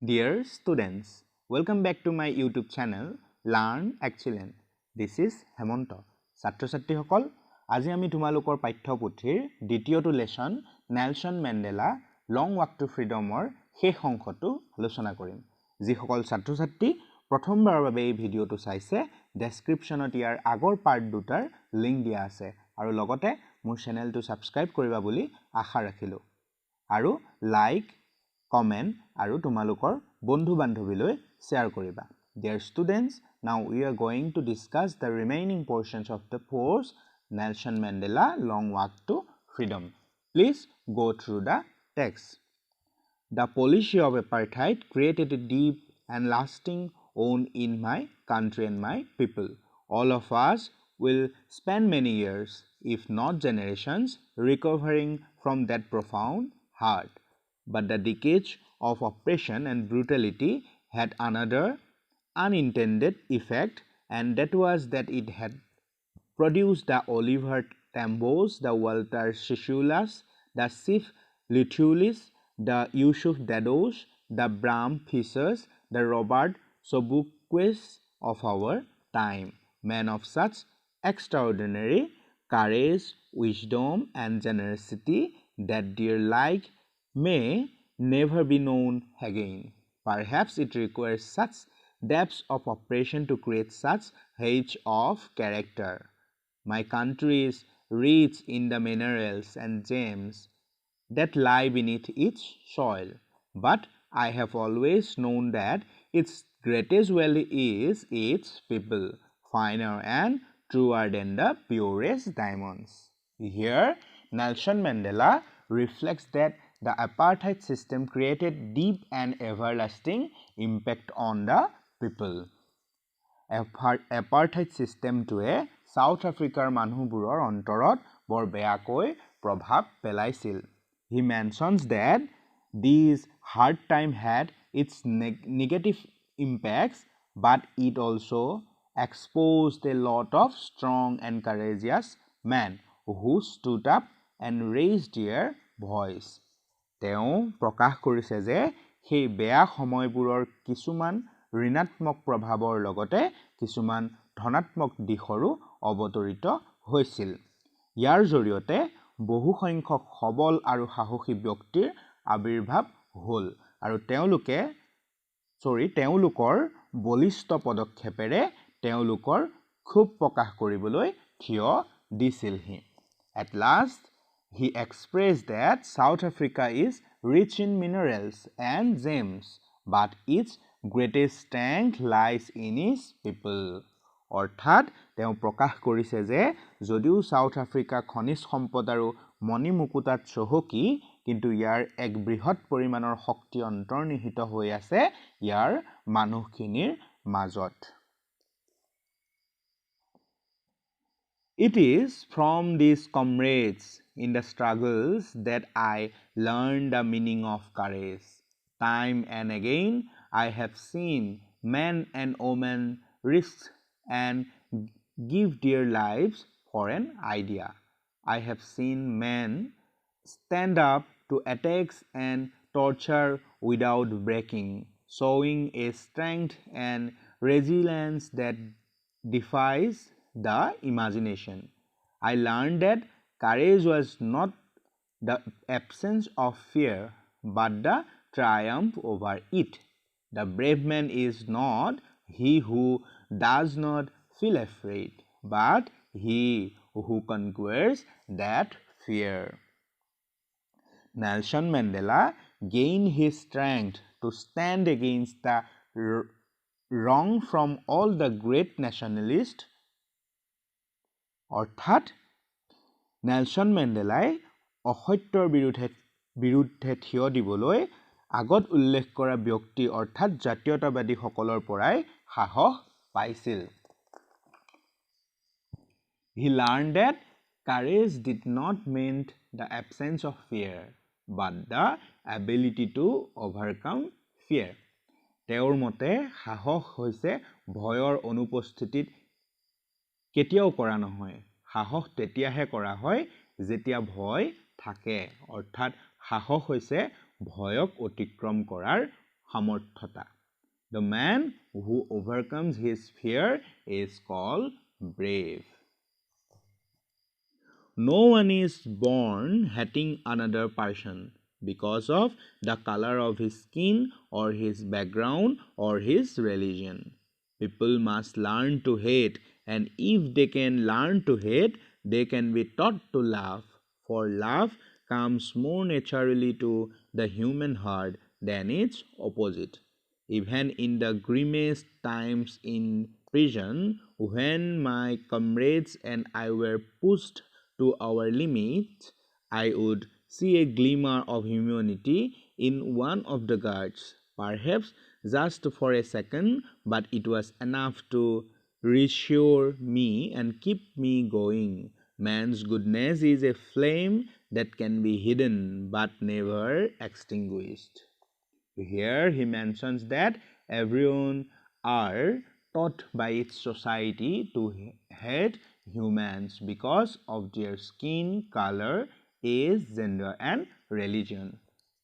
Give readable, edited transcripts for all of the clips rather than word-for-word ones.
Dear students, welcome back to my YouTube channel Learn Excellent. This is Hemonto. ছাত্ৰ-ছাত্ৰীসকল, আজি আমি তোমালোকৰ পাঠ্যপুথিৰ দ্বিতীয়টো লেসন নেলসন মেণ্ডেলা লং ৱাক টু ফ্ৰীডমৰ শেষ অংশটো আলোচনা কৰিম। যিসকল ছাত্ৰ-ছাত্ৰী প্ৰথমবাৰৰ বাবে এই ভিডিঅটো চাইছে, ডেসক্ৰিপচনত ইয়াৰ আগৰ পাৰ্ট দুটাৰ লিংক দিয়া আছে আৰু লগতে মোৰ চেনেলটো সাবস্ক্ৰাইব কৰিবা বুলি আশা ৰাখিলো। আৰু লাইক comment আৰু তোমালোকৰ বন্ধু বান্ধৱীলৈ share কৰিবা। Dear students, now we are going to discuss the remaining portions of the course Nelson Mandela Long Walk to Freedom. Please go through the text. The policy of apartheid created a deep and lasting wound in my country and my people. All of us will spend many years, if not generations, recovering from that profound hurt. But the decades of oppression and brutality had another unintended effect, and that was that it had produced the Oliver Tambos, the Walter Sissulas, the Sif Lutulis, the Yusuf Dados, the Bram Fishers, the Robert Sobukwe's of our time, men of such extraordinary courage, wisdom, and generosity that their like may never be known again. Perhaps it requires such depths of oppression to create such heights of character. My country is rich in the minerals and gems that lie beneath its soil, but I have always known that its greatest value is its people, finer and truer than the purest diamonds. Here, Nelson Mandela reflects that the apartheid system created deep and everlasting impact on the people. Apartheid system toye South Africar মানুহবোৰৰ অন্তৰত বৰ বেয়াকৈ প্ৰভাৱ পেলাইছিল. He mentions that these hard time had its negative impacts, but it also exposed a lot of strong and courageous men who stood up and raised their voice. তেওঁ প্ৰকাশ কৰিছে যে সেই বেয়া সময়বোৰৰ কিছুমান ঋণাত্মক প্ৰভাৱৰ লগতে কিছুমান ধনাত্মক দিশৰো অৱতৰিত হৈছিল। ইয়াৰ জৰিয়তে বহু সংখ্যক সবল আৰু সাহসী ব্যক্তিৰ আবিৰ্ভাৱ হ'ল আৰু তেওঁলোকৰ বলিষ্ঠ পদক্ষেপেৰে তেওঁলোকৰ ক্ষোভ প্ৰকাশ কৰিবলৈ থিয় দিছিলহি। At last, he expressed that South Africa is rich in minerals and gems, but its greatest strength lies in its people. অৰ্থাৎ তেওঁ প্ৰকাশ কৰিছে যে যদিও সাউথ আফ্ৰিকা খনিজ সম্পদ আৰু মণি মুকুতাত চহকী, কিন্তু ইয়াৰ এক বৃহৎ পৰিমাণৰ শক্তি অন্তৰ্নিহিত হৈ আছে ইয়াৰ মানুহখিনিৰ মাজত। It is from these comrades in the struggles that I learned the meaning of courage. Time and again I have seen men and women risk and give their lives for an idea. I have seen men stand up to attacks and torture without breaking, showing a strength and resilience that defies the imagination. I learned that courage was not the absence of fear, but the triumph over it. The brave man is not he who does not feel afraid, but he who conquers that fear. Nelson Mandela gained his strength to stand against the wrong from all the great nationalists. অৰ্থাৎ Nelson মেণ্ডেলাই অসত্যৰ বিৰুদ্ধে থিয় দিবলৈ আগত উল্লেখ কৰা ব্যক্তি অৰ্থাৎ জাতীয়তাবাদীসকলৰ পৰাই সাহস পাইছিল। He learned that courage did not mean the absence of fear, but the ability to overcome fear. তেওঁৰ মতে সাহস হৈছে ভয়ৰ অনুপস্থিতিত কেতিয়াও কৰা নহয়। সাহস তেতিয়াহে কৰা হয় যেতিয়া ভয় থাকে। অৰ্থাৎ সাহস হৈছে ভয়ক অতিক্ৰম কৰাৰ সামৰ্থ্যতা. The man who overcomes his fear is called brave. No one is born hating another person because of the color of his skin or his background or his religion. People must learn to hate, and if they can learn to hate, they can be taught to love, for love comes more naturally to the human heart than its opposite. Even in the grimmest times in prison, when my comrades and I were pushed to our limits, I would see a glimmer of humanity in one of the guards, perhaps just for a second, but it was enough to reassure me and keep me going. Man's goodness is a flame that can be hidden but never extinguished. Here he mentions that everyone are taught by its society to hate humans because of their skin color, age, gender and religion.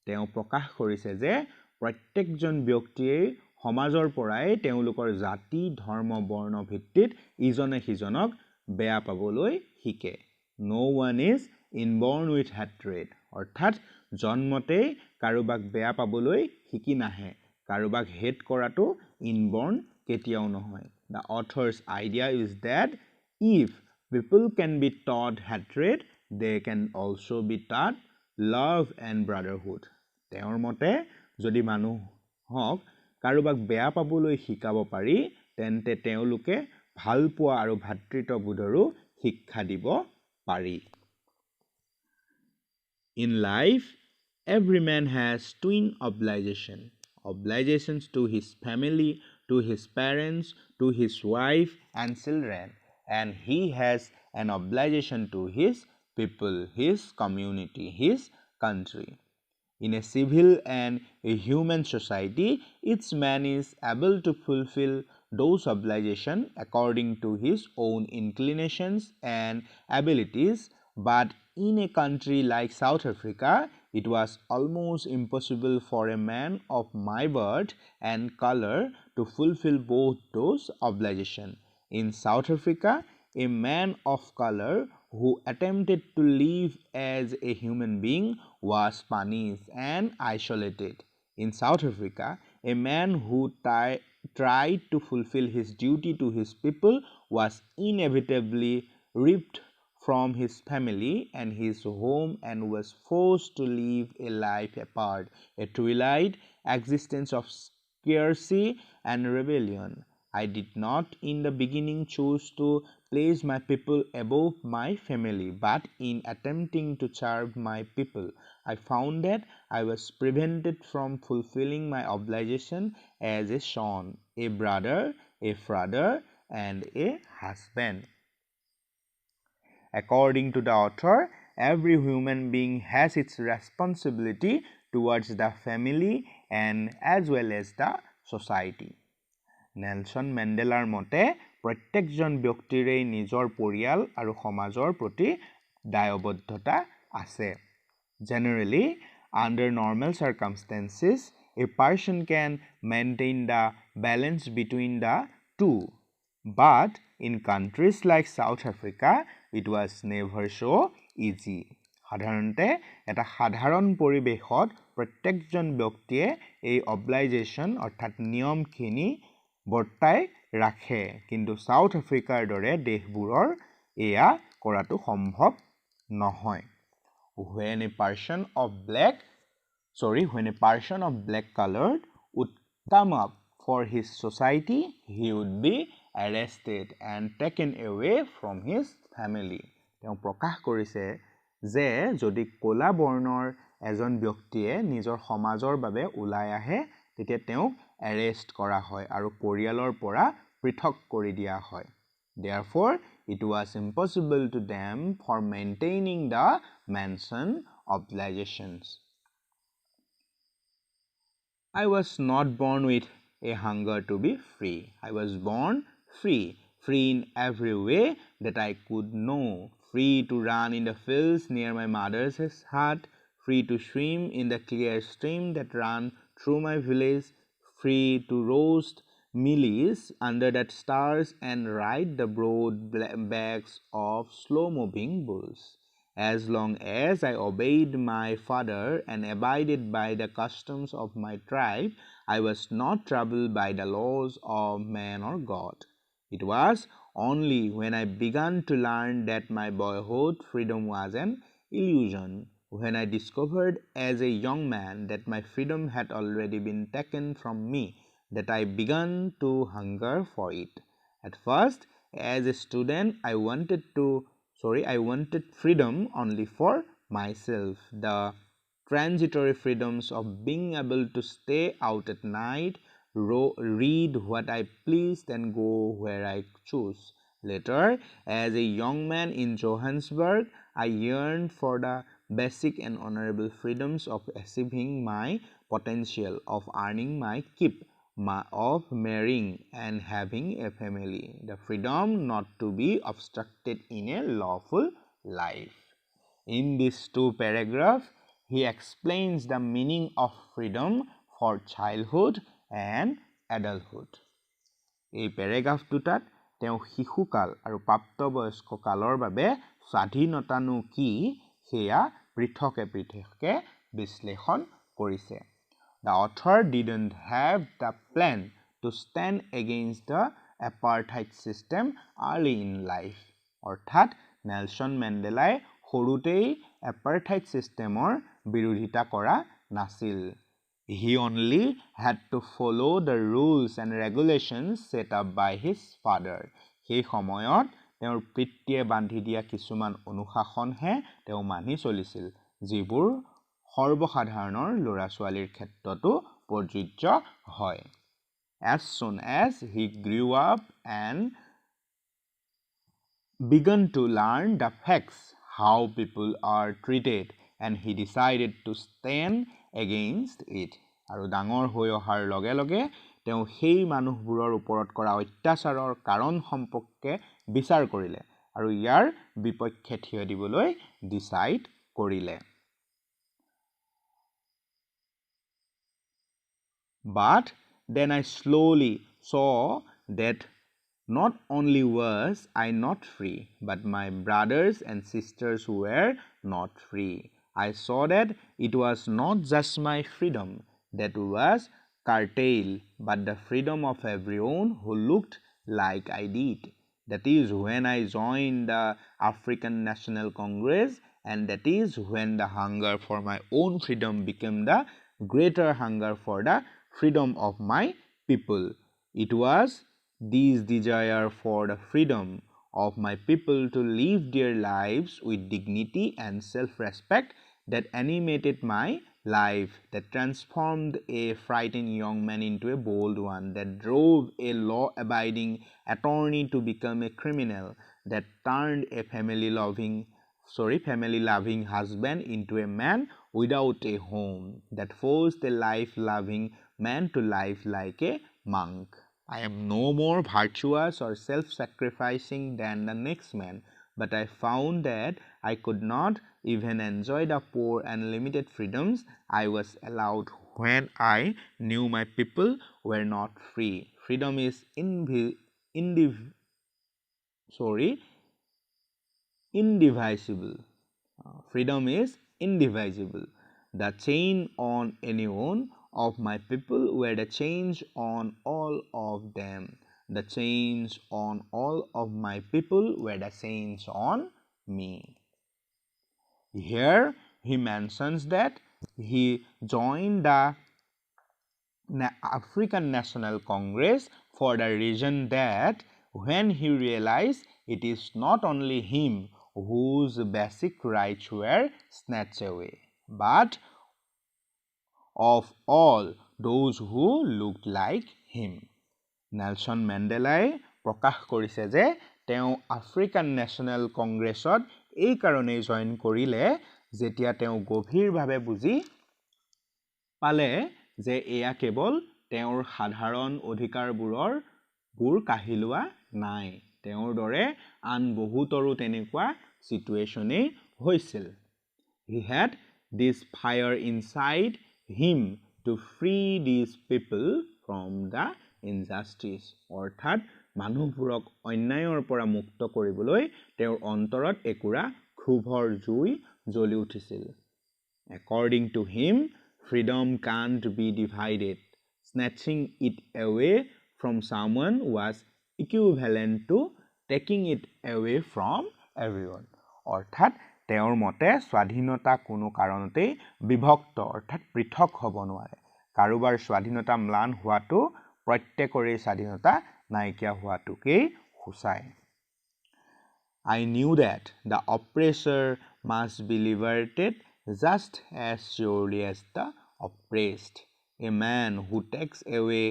তেওঁ প্ৰকাশ কৰিছে যে প্ৰত্যেকজন ব্যক্তিয়ে সমাজৰ পৰাই তেওঁলোকৰ জাতি ধৰ্ম বৰ্ণ ভিত্তিত ইজনে সিজনক বেয়া পাবলৈ শিকে. No one is inborn with hatred. অৰ্থাৎ জন্মতে কাৰোবাক বেয়া পাবলৈ শিকি নাহে. কাৰোবাক হেট কৰাটো ইনবৰ্ন কেতিয়াও নহয়. The author's idea is that if people can be taught hatred, they can also be taught love and brotherhood. তেওঁৰ মতে যদি মানুহক কাৰোবাক বেয়া পাবলৈ শিকাব পাৰি, তেন্তে তেওঁলোকে ভাল পোৱা আৰু ভাতৃত্ববোধৰো শিক্ষা দিব পাৰি. In life, every man has twin obligations to his family, to his parents, to his wife and children, and he has an obligation to his people, his community, his country. In a civil and a human society, each man is able to fulfill those obligations according to his own inclinations and abilities, but in a country like South Africa, it was almost impossible for a man of my birth and color to fulfill both those obligations. In South Africa, a man of color who attempted to live as a human being was punished and isolated. In South Africa, a man who tried to fulfill his duty to his people was inevitably ripped from his family and his home and was forced to live a life apart, a twilight existence of scarcity and rebellion. I did not in the beginning choose to place my people above my family, but in attempting to serve my people, I found that I was prevented from fulfilling my obligation as a son, a brother, a father, and a husband. According to the author, every human being has its responsibility towards the family and as well as the society. Nelson মেণ্ডেলাৰ মতে প্ৰত্যেকজন ব্যক্তিৰে নিজৰ পৰিয়াল আৰু সমাজৰ প্ৰতি দায়বদ্ধতা আছে. Generally, under normal circumstances, a person can maintain the balance between the two. But in countries like South Africa, it was never so easy. সাধাৰণতে এটা সাধাৰণ পৰিৱেশত প্ৰত্যেকজন ব্যক্তিয়ে এই অব্লাইজেশ্যন অৰ্থাৎ নিয়মখিনি বৰ্তাই ৰাখে, কিন্তু সাউথ আফ্ৰিকাৰ দৰে দেশবোৰৰ এয়া কৰাটো সম্ভৱ নহয়. When a person of black colored would come up for his society, he would be arrested and taken away from his family. তেওঁ প্ৰকাশ কৰিছে যে যদি ক'লা বৰ্ণৰ এজন ব্যক্তিয়ে নিজৰ সমাজৰ বাবে ওলাই আহে, তেতিয়া তেওঁক এৰেষ্ট কৰা হয় আৰু পৰিয়ালৰ পৰা পৃথক কৰি দিয়া হয়. Therefore, it was impossible to them for maintaining the mentioned obligations. I was not born with a hunger to be free. I was born free in every way that I could know. Free to run in the fields near my mother's hut, free to swim in the clear stream that ran through my village, free to roast mealies under the stars and ride the broad backs of slow-moving bulls. As long as I obeyed my father and abided by the customs of my tribe, I was not troubled by the laws of man or God. It was only when I began to learn that my boyhood freedom was an illusion, when I discovered as a young man that my freedom had already been taken from me, that I began to hunger for it. At first, as a student, I wanted freedom only for myself. The transitory freedoms of being able to stay out at night, read what I pleased, and go where I chose. Later, as a young man in Johannesburg, I yearned for the basic and honorable freedoms of achieving my potential, of earning my keep, of marrying and having a family, the freedom not to be obstructed in a lawful life. In these two paragraphs, he explains the meaning of freedom for childhood and adulthood. এই paragraph দুটাত তেওঁ শিশুকাল আৰু প্ৰাপ্তবয়স্ক কালৰ বাবে স্বাধীনতানো কি সেয়া পৃথকে পৃথকে বিশ্লেষণ কৰিছে. The author didn't have the plan to stand against the apartheid system early in life. অৰ্থাৎ নেলছন মেণ্ডেলাই সৰুতেই apartheid systemৰ বিৰোধিতা কৰা নাছিল. He only had to follow the rules and regulations set up by his father. সেই সময়ত তেওঁৰ পিতৃয়ে বান্ধি দিয়া কিছুমান অনুশাসনহে তেওঁ মানি চলিছিল, যিবোৰ সৰ্বসাধাৰণৰ ল'ৰা-ছোৱালীৰ ক্ষেত্ৰতো প্ৰযোজ্য হয়. As soon as he grew up and began to learn the facts, how people are treated, and he decided to stand against it. আৰু ডাঙৰ হৈ অহাৰ লগে লগে তেওঁ সেই মানুহবোৰৰ ওপৰত কৰা অত্যাচাৰৰ কাৰণ সম্পৰ্কে বিচাৰ কৰিলে আৰু ইয়াৰ বিপক্ষে থিয় দিবলৈ ডিসাইড কৰিলে. But then I slowly saw that not only was I not free, but my brothers and sisters were not free. I saw that it was not just my freedom that was curtailed, but the freedom of everyone who looked like I did. That is when I joined the African National Congress, and that is when the hunger for my own freedom became the greater hunger for the freedom of my people. It was this desire for the freedom of my people to live their lives with dignity and self-respect that animated my life, that transformed a frightened young man into a bold one, that drove a law-abiding attorney to become a criminal, that turned a family-loving husband into a man without a home, that forced a life-loving man to live like a monk. I am no more virtuous or self-sacrificing than the next man, but I found that I could not even enjoy the poor and limited freedoms I was allowed when I knew my people were not free. Freedom is indivisible. Freedom is indivisible. The chain on any one of my people were the chains on all of them. The chains on all of my people were the chains on me. Here he mentions that he joined the African National Congress for the reason that when he realized it is not only him whose basic rights were snatched away, but of all those who looked like him. Nelson মেণ্ডেলাই প্ৰকাশ কৰিছে যে তেওঁ African national কংগ্ৰেছত এই কাৰণেই join কৰিলে যেতিয়া তেওঁ গভীৰভাৱে বুজি পালে যে এয়া কেৱল তেওঁৰ সাধাৰণ অধিকাৰবোৰ কাঢ়ি লোৱা নাই, তেওঁৰ দৰে আন বহুতৰো তেনেকুৱা চিটুৱেশ্যনেই হৈছিল. He had this fire inside him to free these people from the injustice. অৰ্থাৎ মানুহবোৰক অন্যায়ৰ পৰা মুক্ত কৰিবলৈ তেওঁৰ অন্তৰত একুৰা ক্ষোভৰ জুই জ্বলি উঠিছিল. According to him, freedom can't be divided. Snatching it away from someone was equivalent to taking it away from everyone. অৰ্থাৎ তেওঁৰ মতে স্বাধীনতা কোনো কাৰণতেই বিভক্ত অৰ্থাৎ পৃথক হ'ব নোৱাৰে. কাৰোবাৰ স্বাধীনতা ম্লান হোৱাটো প্ৰত্যেকৰে স্বাধীনতা নাইকিয়া হোৱাটোকেই সূচায়. I knew that the oppressor must be liberated just as surely as the oppressed. A man who takes away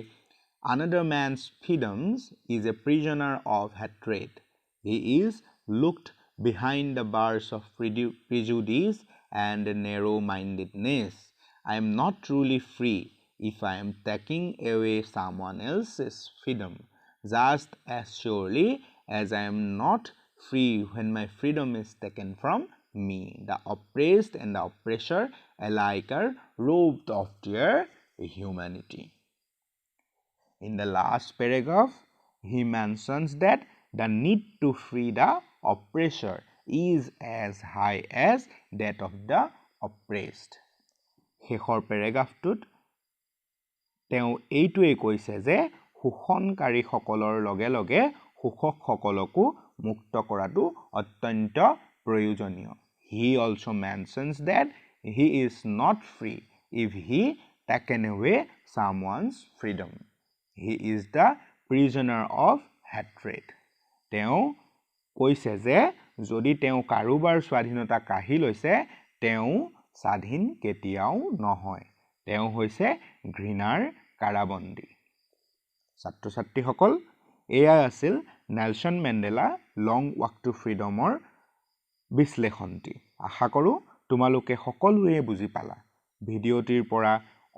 another man's freedoms is a prisoner of hatred. He is locked behind the bars of prejudice and narrow-mindedness. I am not truly free if I am taking away someone else's freedom, just as surely as I am not free when my freedom is taken from me. The oppressed and the oppressor alike are robbed of their humanity. In the last paragraph, he mentions that the need to free the oppressor is as high as that of the oppressed. শেষৰ পেৰাগ্ৰাফটোত তেওঁ এইটোৱে কৈছে যে শোষণকাৰীসকলৰ লগে লগে শোষকসকলকো মুক্ত কৰাটো অত্যন্ত প্ৰয়োজনীয়. He also mentions that he is not free if he taken away someone's freedom. He is the prisoner of hatred. তেওঁ কৈছে যে যদি তেওঁ কাৰোবাৰ স্বাধীনতা কাঢ়ি লৈছে তেওঁ স্বাধীন কেতিয়াও নহয়. তেওঁ হৈছে ঘৃণাৰ কাৰাবন্দী. ছাত্ৰ ছাত্ৰীসকল এয়া আছিল নেলছন মেণ্ডেলা লং ৱাক টু ফ্ৰীডমৰ বিশ্লেষণটি. আশা কৰোঁ তোমালোকে সকলোৱে বুজি পালা. ভিডিঅ'টিৰ পৰা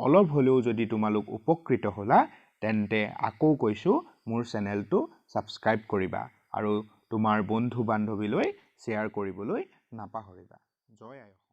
অলপ হ'লেও যদি তোমালোক উপকৃত হ'লা তেন্তে আকৌ কৈছোঁ মোৰ চেনেলটো ছাবস্ক্ৰাইব কৰিবা আৰু তোমাৰ বন্ধু বান্ধৱীলৈ শ্বেয়াৰ কৰিবলৈ নাপাহৰিবা. জয় আই অসম.